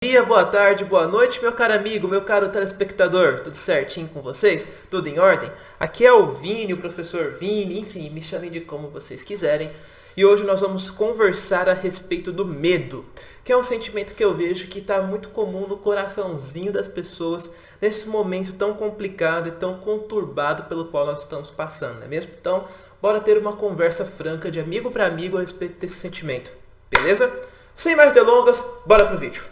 Dia, boa tarde, boa noite, meu caro amigo, meu caro telespectador. Tudo certinho com vocês? Tudo em ordem? Aqui é o Vini, o professor Vini, enfim, me chamem de como vocês quiserem. E hoje nós vamos conversar a respeito do medo, que é um sentimento que eu vejo que está muito comum no coraçãozinho das pessoas nesse momento tão complicado e tão conturbado pelo qual nós estamos passando, não é mesmo? Então, bora ter uma conversa franca de amigo para amigo a respeito desse sentimento, beleza? Sem mais delongas, bora pro vídeo.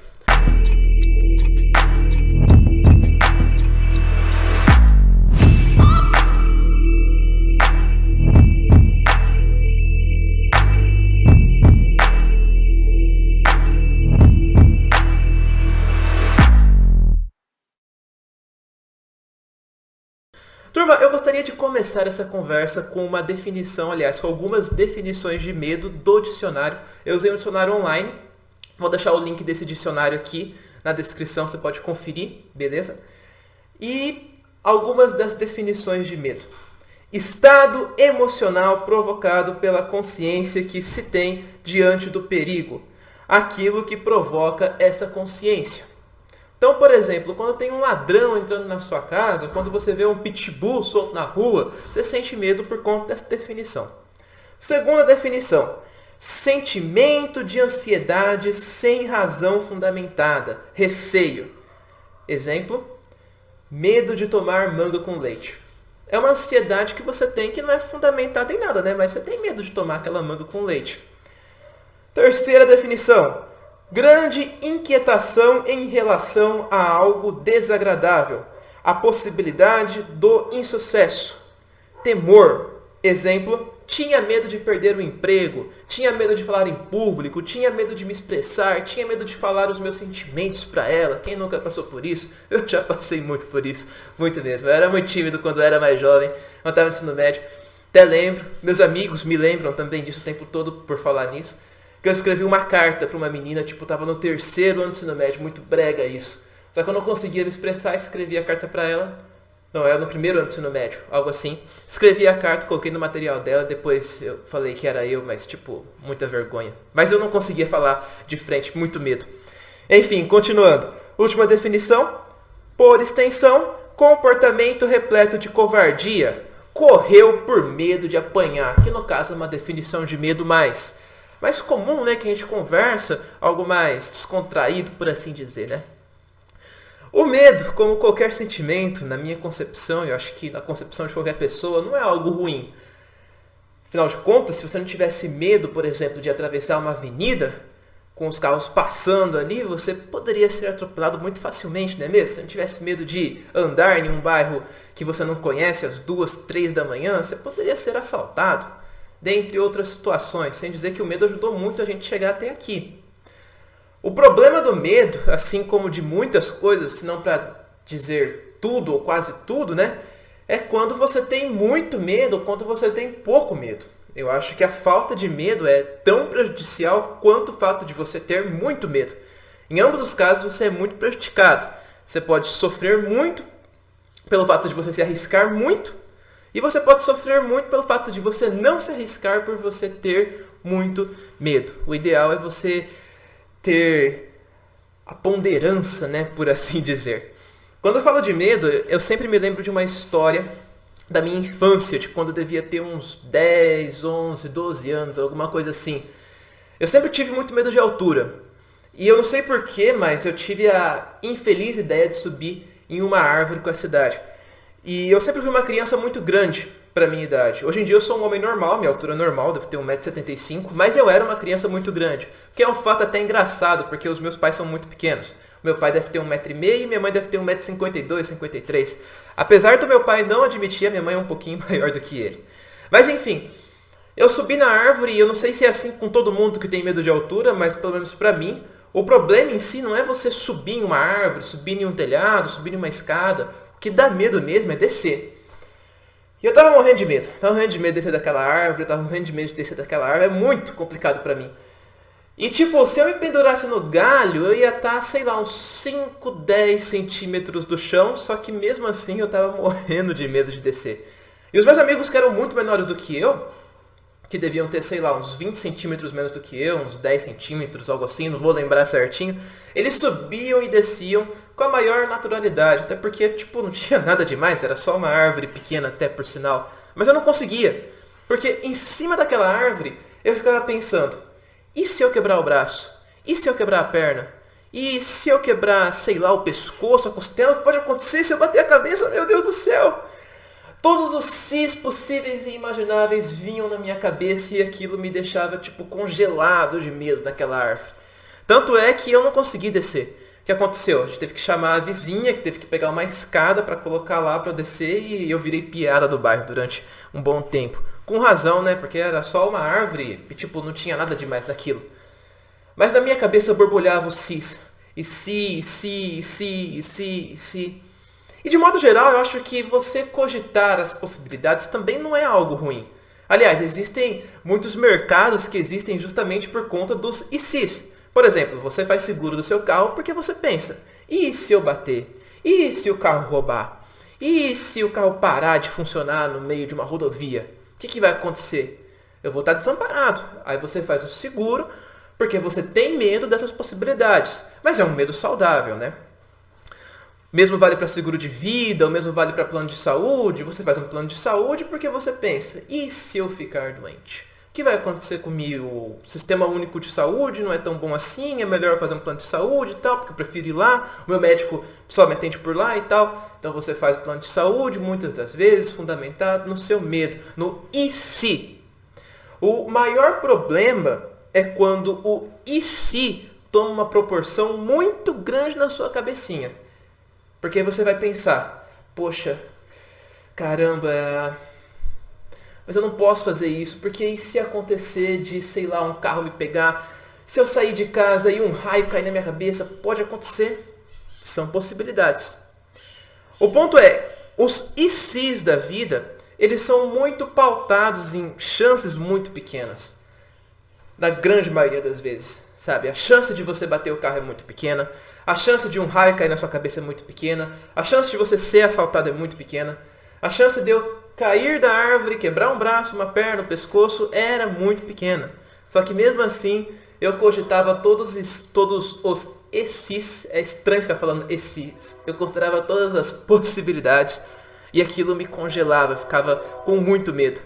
Turma, eu gostaria de começar essa conversa com uma definição, aliás, com algumas definições de medo do dicionário. Eu usei um dicionário online, vou deixar o link desse dicionário aqui na descrição, você pode conferir, beleza? E algumas das definições de medo. Estado emocional provocado pela consciência que se tem diante do perigo. Aquilo que provoca essa consciência. Então, por exemplo, quando tem um ladrão entrando na sua casa, quando você vê um pitbull solto na rua, você sente medo por conta dessa definição. Segunda definição, sentimento de ansiedade sem razão fundamentada, receio. Exemplo, medo de tomar manga com leite. É uma ansiedade que você tem que não é fundamentada em nada, né? Mas você tem medo de tomar aquela manga com leite. Terceira definição, grande inquietação em relação a algo desagradável. A possibilidade do insucesso. Temor. Exemplo, tinha medo de perder o emprego, tinha medo de falar em público, tinha medo de me expressar, tinha medo de falar os meus sentimentos para ela. Quem nunca passou por isso? Eu já passei muito por isso, muito mesmo. Eu era muito tímido quando eu era mais jovem, quando estava no ensino médio. Até lembro, meus amigos me lembram também disso o tempo todo por falar nisso. Que eu escrevi uma carta para uma menina, tipo, tava no terceiro ano do ensino médio, muito brega isso. Só que eu não conseguia me expressar, escrevi a carta para ela. Não, era no primeiro ano do ensino médio, algo assim. Escrevi a carta, coloquei no material dela, depois eu falei que era eu, mas tipo, muita vergonha. Mas eu não conseguia falar de frente, muito medo. Enfim, continuando. Última definição, por extensão, comportamento repleto de covardia. Correu por medo de apanhar, que no caso é uma definição de medo mais comum, né, que a gente conversa, algo mais descontraído, por assim dizer, né? O medo, como qualquer sentimento, na minha concepção, eu acho que na concepção de qualquer pessoa, não é algo ruim. Afinal de contas, se você não tivesse medo, por exemplo, de atravessar uma avenida, com os carros passando ali, você poderia ser atropelado muito facilmente, não é mesmo? Se você não tivesse medo de andar em um bairro que você não conhece às 2, 3 da manhã, você poderia ser assaltado. Dentre outras situações, sem dizer que o medo ajudou muito a gente chegar até aqui. O problema do medo, assim como de muitas coisas, se não para dizer tudo ou quase tudo, né? É quando você tem muito medo ou quando você tem pouco medo. Eu acho que a falta de medo é tão prejudicial quanto o fato de você ter muito medo. Em ambos os casos, você é muito prejudicado. Você pode sofrer muito pelo fato de você se arriscar muito. E você pode sofrer muito pelo fato de você não se arriscar por você ter muito medo. O ideal é você ter a ponderância, né, por assim dizer. Quando eu falo de medo, eu sempre me lembro de uma história da minha infância, de quando eu devia ter uns 10, 11, 12 anos, alguma coisa assim. Eu sempre tive muito medo de altura. E eu não sei porquê, mas eu tive a infeliz ideia de subir em uma árvore com essa idade. E eu sempre fui uma criança muito grande para a minha idade. Hoje em dia eu sou um homem normal, minha altura é normal, devo ter 1,75 m, mas eu era uma criança muito grande. Que é um fato até engraçado, porque os meus pais são muito pequenos. Meu pai deve ter 1,5 m e minha mãe deve ter 1,52 m, 53 m. Apesar do meu pai não admitir, a minha mãe é um pouquinho maior do que ele. Mas enfim, eu subi na árvore e eu não sei se é assim com todo mundo que tem medo de altura, mas pelo menos para mim, o problema em si não é você subir em uma árvore, subir em um telhado, subir em uma escada. O que dá medo mesmo é descer. E eu tava morrendo de medo. Tava morrendo de medo de descer daquela árvore, tava morrendo de medo de descer daquela árvore. É muito complicado pra mim. E tipo, se eu me pendurasse no galho, eu ia estar, sei lá, uns 5, 10 centímetros do chão. Só que mesmo assim eu tava morrendo de medo de descer. E os meus amigos que eram muito menores do que eu, que deviam ter, sei lá, uns 20 centímetros menos do que eu, uns 10 centímetros, algo assim, não vou lembrar certinho, eles subiam e desciam com a maior naturalidade, até porque, tipo, não tinha nada demais, era só uma árvore pequena até, por sinal. Mas eu não conseguia, porque em cima daquela árvore eu ficava pensando, e se eu quebrar o braço? E se eu quebrar a perna? E se eu quebrar, sei lá, o pescoço, a costela? O que pode acontecer se eu bater a cabeça? Meu Deus do céu! Todos os sis possíveis e imagináveis vinham na minha cabeça e aquilo me deixava, tipo, congelado de medo daquela árvore. Tanto é que eu não consegui descer. O que aconteceu? A gente teve que chamar a vizinha, que teve que pegar uma escada para colocar lá para eu descer, e eu virei piada do bairro durante um bom tempo. Com razão, né? Porque era só uma árvore e, tipo, não tinha nada demais naquilo. Mas na minha cabeça borbulhava o sis. E se. E de modo geral, eu acho que você cogitar as possibilidades também não é algo ruim. Aliás, existem muitos mercados que existem justamente por conta dos e se's. Por exemplo, você faz seguro do seu carro porque você pensa, e se eu bater? E se o carro roubar? E se o carro parar de funcionar no meio de uma rodovia? O que vai acontecer? Eu vou estar desamparado. Aí você faz o seguro porque você tem medo dessas possibilidades. Mas é um medo saudável, né? Mesmo vale para seguro de vida, ou mesmo vale para plano de saúde. Você faz um plano de saúde porque você pensa, e se eu ficar doente? O que vai acontecer comigo? O sistema único de saúde não é tão bom assim, é melhor fazer um plano de saúde e tal, porque eu prefiro ir lá, o meu médico só me atende por lá e tal. Então você faz o plano de saúde, muitas das vezes, fundamentado no seu medo, no e se. O maior problema é quando o e se toma uma proporção muito grande na sua cabecinha. Porque você vai pensar, poxa, caramba, mas eu não posso fazer isso, porque e se acontecer de, sei lá, um carro me pegar, se eu sair de casa e um raio cair na minha cabeça, pode acontecer. São possibilidades. O ponto é, os e se's da vida, eles são muito pautados em chances muito pequenas. Na grande maioria das vezes, sabe? A chance de você bater o carro é muito pequena. A chance de um raio cair na sua cabeça é muito pequena. A chance de você ser assaltado é muito pequena. A chance de eu cair da árvore, quebrar um braço, uma perna, um pescoço, era muito pequena. Só que mesmo assim, eu cogitava todos os esses. É estranho ficar falando esses. Eu considerava todas as possibilidades. E aquilo me congelava, eu ficava com muito medo.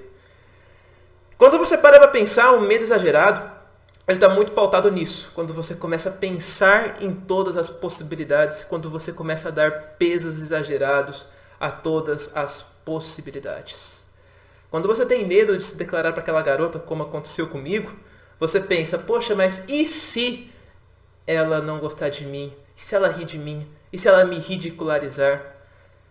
Quando você para pra pensar, o medo exagerado, ele está muito pautado nisso. Quando você começa a pensar em todas as possibilidades, quando você começa a dar pesos exagerados a todas as possibilidades. Quando você tem medo de se declarar para aquela garota, como aconteceu comigo, você pensa, poxa, mas e se ela não gostar de mim? E se ela rir de mim? E se ela me ridicularizar?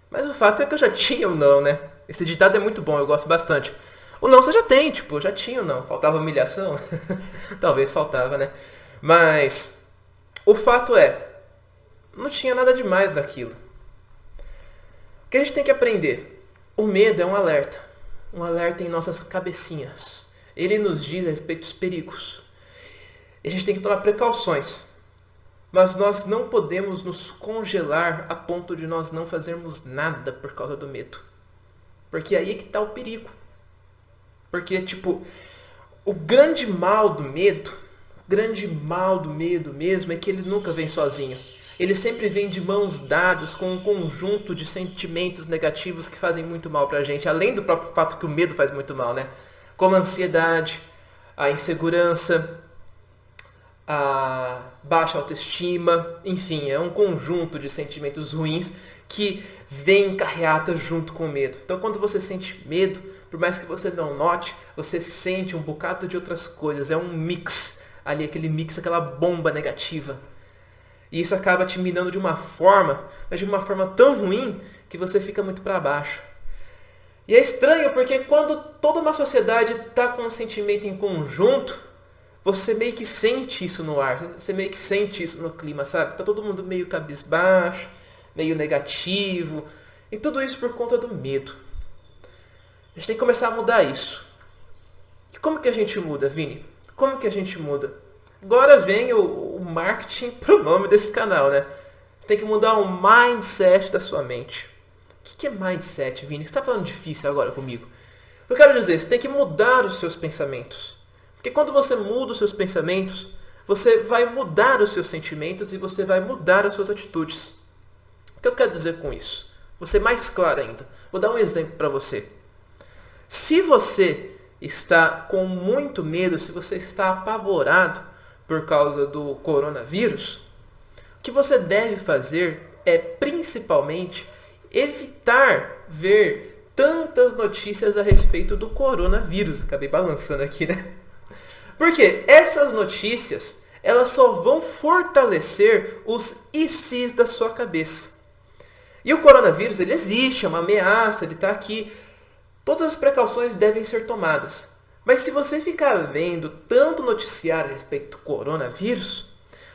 Mas o fato é que eu já tinha o não, né? Esse ditado é muito bom, eu gosto bastante. O não você já tem, tipo, eu já tinha o não. Faltava humilhação? Talvez faltava, né? Mas o fato é, não tinha nada demais daquilo. O que a gente tem que aprender? O medo é um alerta. Um alerta em nossas cabecinhas. Ele nos diz a respeito dos perigos. E a gente tem que tomar precauções. Mas nós não podemos nos congelar a ponto de nós não fazermos nada por causa do medo. Porque aí é que está o perigo. Porque, tipo, o grande mal do medo mesmo, é que ele nunca vem sozinho. Ele sempre vem de mãos dadas com um conjunto de sentimentos negativos que fazem muito mal pra gente. Além do próprio fato que o medo faz muito mal, né? Como a ansiedade, a insegurança, a baixa autoestima, enfim, é um conjunto de sentimentos ruins que vem em carreata junto com o medo. Então quando você sente medo, por mais que você não note, você sente um bocado de outras coisas. É um mix ali, aquele mix, aquela bomba negativa. E isso acaba te minando de uma forma, mas de uma forma tão ruim que você fica muito para baixo. E é estranho porque quando toda uma sociedade está com um sentimento em conjunto, você meio que sente isso no ar, você meio que sente isso no clima, sabe? Tá todo mundo meio cabisbaixo, meio negativo, e tudo isso por conta do medo. A gente tem que começar a mudar isso. E como que a gente muda, Vini? Como que a gente muda? Agora vem o marketing pro nome desse canal, né? Você tem que mudar o mindset da sua mente. O que é mindset, Vini? Você está falando difícil agora comigo? Eu quero dizer, você tem que mudar os seus pensamentos. Porque quando você muda os seus pensamentos, você vai mudar os seus sentimentos e você vai mudar as suas atitudes. O que eu quero dizer com isso? Vou ser mais claro ainda. Vou dar um exemplo para você. Se você está com muito medo, se você está apavorado por causa do coronavírus, o que você deve fazer é principalmente evitar ver tantas notícias a respeito do coronavírus. Acabei balançando aqui, né? Porque essas notícias, elas só vão fortalecer os ICs da sua cabeça. E o coronavírus, ele existe, é uma ameaça, ele está aqui. Todas as precauções devem ser tomadas. Mas se você ficar vendo tanto noticiário a respeito do coronavírus,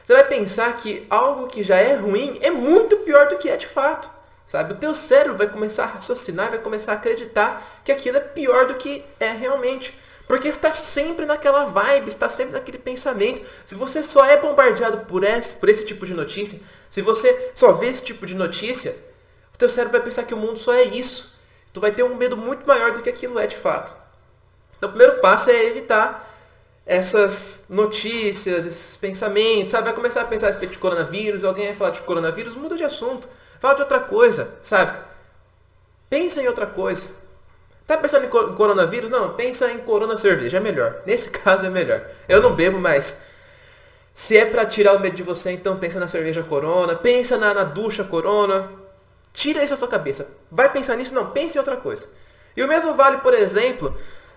você vai pensar que algo que já é ruim é muito pior do que é de fato. Sabe? O teu cérebro vai começar a raciocinar, vai começar a acreditar que aquilo é pior do que é realmente. Porque está sempre naquela vibe, está sempre naquele pensamento. Se você só é bombardeado por esse tipo de notícia, se você só vê esse tipo de notícia, o teu cérebro vai pensar que o mundo só é isso. Tu vai ter um medo muito maior do que aquilo é de fato. Então o primeiro passo é evitar essas notícias, esses pensamentos. Sabe? Vai começar a pensar a respeito de coronavírus, alguém vai falar de coronavírus, muda de assunto. Fala de outra coisa, sabe? Pensa em outra coisa. Tá pensando em coronavírus? Não, pensa em Corona cerveja, é melhor. Nesse caso é melhor. Eu não bebo, mas se é pra tirar o medo de você, então pensa na cerveja Corona, pensa na ducha Corona. Tira isso da sua cabeça. Vai pensar nisso? Não, pense em outra coisa. E o mesmo vale, por exemplo,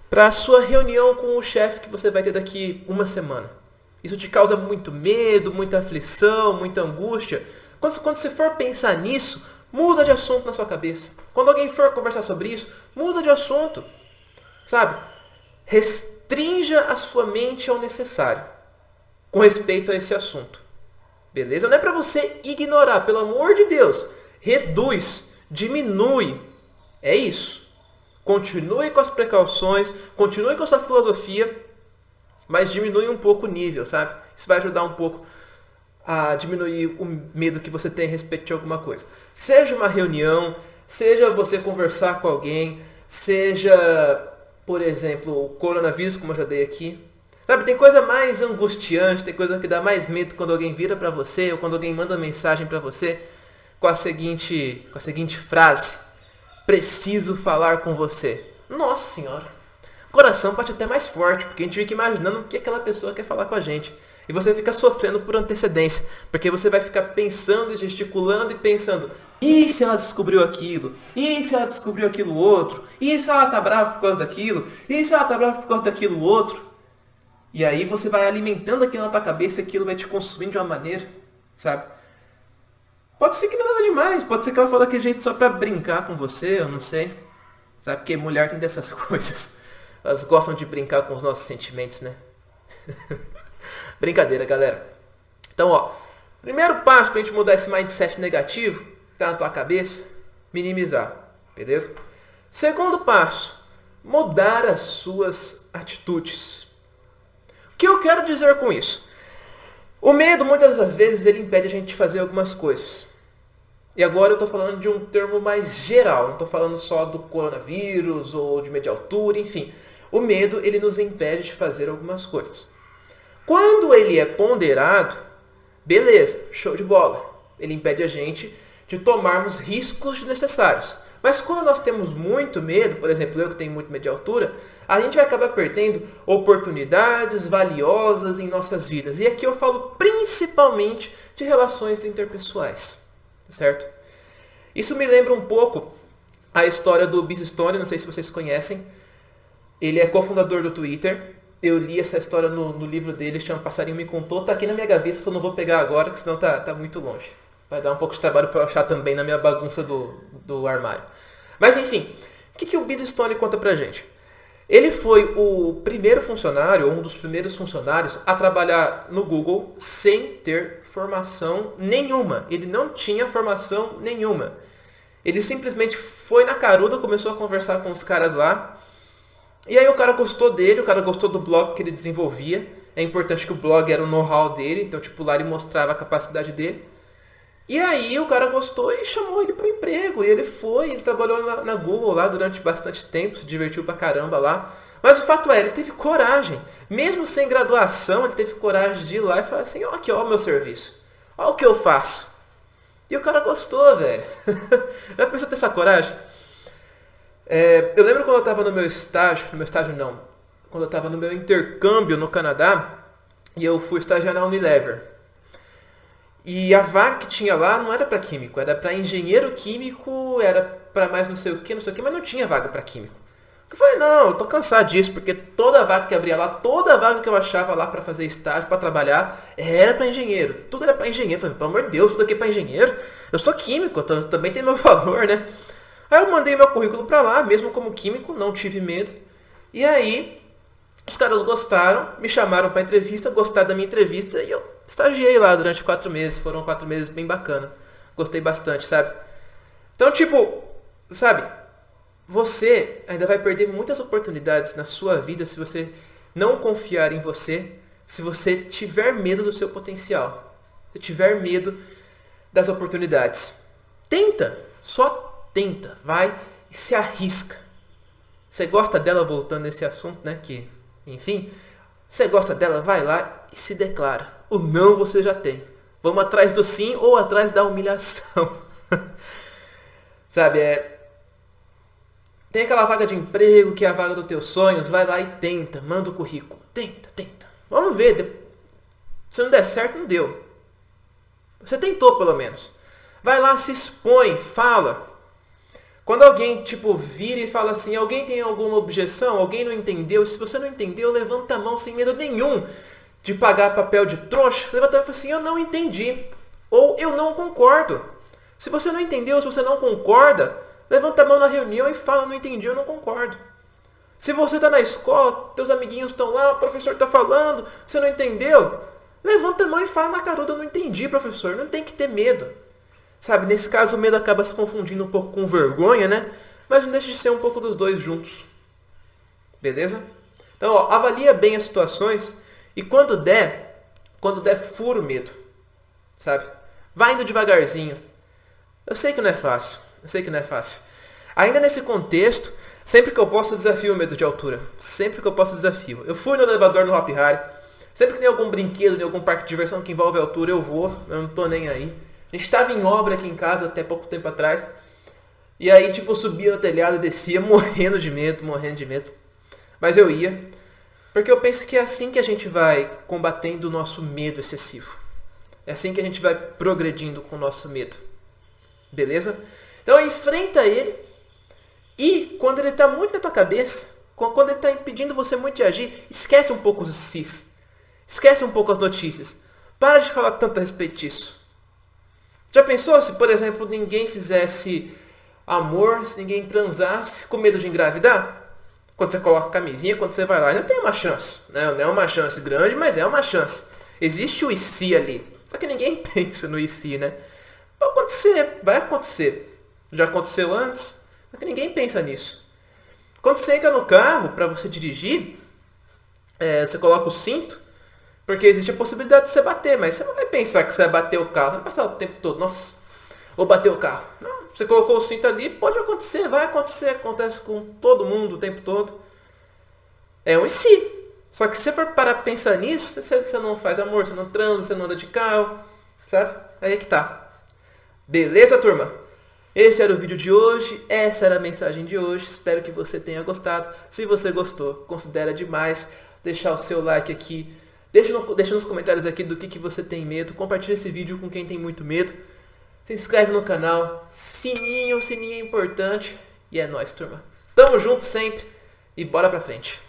para a sua reunião com o chefe que você vai ter daqui uma semana. Isso te causa muito medo, muita aflição, muita angústia. Quando você for pensar nisso, muda de assunto na sua cabeça. Quando alguém for conversar sobre isso, muda de assunto. Sabe? Restrinja a sua mente ao necessário com respeito a esse assunto. Beleza? Não é para você ignorar, pelo amor de Deus. Reduz, diminui. É isso. Continue com as precauções, continue com a sua filosofia, mas diminui um pouco o nível, sabe? Isso vai ajudar um pouco a diminuir o medo que você tem a respeito de alguma coisa. Seja uma reunião, seja você conversar com alguém, seja, por exemplo, o coronavírus, como eu já dei aqui. Sabe, tem coisa mais angustiante, tem coisa que dá mais medo quando alguém vira pra você ou quando alguém manda mensagem pra você com a seguinte frase: preciso falar com você. Nossa senhora, o coração bate até mais forte, porque a gente fica imaginando o que aquela pessoa quer falar com a gente. E você fica sofrendo por antecedência, porque você vai ficar pensando e gesticulando e pensando: e se ela descobriu aquilo? E se ela descobriu aquilo outro? E se ela tá brava por causa daquilo? E se ela tá brava por causa daquilo outro? E aí você vai alimentando aquilo na tua cabeça e aquilo vai te consumindo de uma maneira, sabe? Pode ser que não é nada demais, pode ser que ela fale daquele jeito só pra brincar com você, eu não sei. Sabe, porque mulher tem dessas coisas. Elas gostam de brincar com os nossos sentimentos, né? Brincadeira, galera. Então, ó, primeiro passo pra gente mudar esse mindset negativo que tá na tua cabeça, minimizar, beleza? Segundo passo, mudar as suas atitudes. O que eu quero dizer com isso? O medo, muitas das vezes, ele impede a gente de fazer algumas coisas. E agora eu estou falando de um termo mais geral, não estou falando só do coronavírus ou de medo de altura, enfim. O medo, ele nos impede de fazer algumas coisas. Quando ele é ponderado, beleza, show de bola. Ele impede a gente de tomarmos riscos desnecessários. Mas quando nós temos muito medo, por exemplo, eu que tenho muito medo de altura, a gente vai acabar perdendo oportunidades valiosas em nossas vidas. E aqui eu falo principalmente de relações interpessoais, certo? Isso me lembra um pouco a história do Biz Stone, não sei se vocês conhecem. Ele é cofundador do Twitter. Eu li essa história no livro dele, chama Passarinho Me Contou. Tá aqui na minha gaveta, só não vou pegar agora, porque senão tá muito longe. Vai dar um pouco de trabalho para eu achar também na minha bagunça do armário. Mas enfim, o que o Biz Stone conta pra gente? Ele foi o primeiro funcionário, ou um dos primeiros funcionários, a trabalhar no Google sem ter formação nenhuma. Ele não tinha formação nenhuma. Ele simplesmente foi na caruda, começou a conversar com os caras lá. E aí o cara gostou dele, o cara gostou do blog que ele desenvolvia. É importante que o blog era o know-how dele, então tipo lá ele mostrava a capacidade dele. E aí o cara gostou e chamou ele pro emprego. E ele foi, ele trabalhou na Google lá durante bastante tempo, se divertiu pra caramba lá. Mas o fato é, ele teve coragem. Mesmo sem graduação, ele teve coragem de ir lá e falar assim, ó aqui, ó o meu serviço. Ó o que eu faço. E o cara gostou, velho. Já pensou ter essa coragem? Eu lembro quando eu tava no meu estágio não, quando eu tava no meu intercâmbio no Canadá, e eu fui estagiar na Unilever. E a vaga que tinha lá não era para químico, era para engenheiro químico, era para mais não sei o que, mas não tinha vaga para químico. Eu falei, não, eu tô cansado disso, porque toda vaga que abria lá, toda vaga que eu achava lá para fazer estágio, para trabalhar, era para engenheiro. Tudo era para engenheiro. Eu falei, pelo amor de Deus, tudo aqui é para engenheiro. Eu sou químico, também tem meu valor, né? Aí eu mandei meu currículo para lá, mesmo como químico, não tive medo. E aí, os caras gostaram, me chamaram para entrevista, gostaram da minha entrevista e eu estagiei lá durante 4 meses. Foram 4 meses bem bacana. Gostei bastante, sabe? Então, tipo, sabe, você ainda vai perder muitas oportunidades na sua vida se você não confiar em você, se você tiver medo do seu potencial, se tiver medo das oportunidades. Tenta, só tenta, vai e se arrisca. Você gosta dela, voltando nesse assunto, né, que, enfim, você gosta dela, vai lá e se declara. O não você já tem. Vamos atrás do sim ou atrás da humilhação. Sabe, tem aquela vaga de emprego que é a vaga dos teus sonhos, vai lá e tenta, manda o currículo. Tenta. Vamos ver. Se não der certo, não deu. Você tentou pelo menos. Vai lá, se expõe, fala. Quando alguém, tipo, vira e fala assim, alguém tem alguma objeção, alguém não entendeu, se você não entendeu, levanta a mão sem medo nenhum de pagar papel de trouxa, levanta a mão e fala assim, eu não entendi. Ou eu não concordo. Se você não entendeu, se você não concorda, levanta a mão na reunião e fala, não entendi, eu não concordo. Se você está na escola, teus amiguinhos estão lá, o professor está falando, você não entendeu, levanta a mão e fala na caruda, eu não entendi, professor, não tem que ter medo. Sabe, nesse caso o medo acaba se confundindo um pouco com vergonha, né? Mas não deixa de ser um pouco dos dois juntos. Beleza? Então, ó, avalia bem as situações e quando der, fura o medo. Sabe? Vai indo devagarzinho. Eu sei que não é fácil. Ainda nesse contexto, sempre que eu posso, eu desafio o medo de altura. Sempre que eu posso, eu desafio. Eu fui no elevador no Hop Hari. Sempre que tem algum brinquedo, em algum parque de diversão que envolve altura, eu vou. Eu não tô nem aí. A gente estava em obra aqui em casa até pouco tempo atrás. E aí, tipo, eu subia no telhado e descia morrendo de medo. Mas eu ia. Porque eu penso que é assim que a gente vai combatendo o nosso medo excessivo. É assim que a gente vai progredindo com o nosso medo. Beleza? Então enfrenta ele. E quando ele está muito na tua cabeça, quando ele está impedindo você muito de agir, esquece um pouco os cis. Esquece um pouco as notícias. Para de falar tanto a respeito disso. Já pensou se, por exemplo, ninguém fizesse amor, se ninguém transasse com medo de engravidar? Quando você coloca a camisinha, quando você vai lá, ainda tem uma chance. Não é uma chance grande, mas é uma chance. Existe o IC ali. Só que ninguém pensa no IC, né? Vai acontecer, vai acontecer. Já aconteceu antes, só que ninguém pensa nisso. Quando você entra no carro para você dirigir, você coloca o cinto, porque existe a possibilidade de você bater, mas você não vai pensar que você vai bater o carro, você vai passar o tempo todo, nossa, vou bater o carro. Não, você colocou o cinto ali, pode acontecer, vai acontecer, acontece com todo mundo o tempo todo. É um si. Só que se você for parar pra pensar nisso, você não faz amor, você não transa, você não anda de carro, sabe? Aí é que tá. Beleza, turma? Esse era o vídeo de hoje, essa era a mensagem de hoje, espero que você tenha gostado. Se você gostou, considera demais deixar o seu like aqui. Deixa nos comentários aqui do que você tem medo. Compartilha esse vídeo com quem tem muito medo. Se inscreve no canal. Sininho é importante. E é nóis, turma. Tamo junto sempre. E bora pra frente.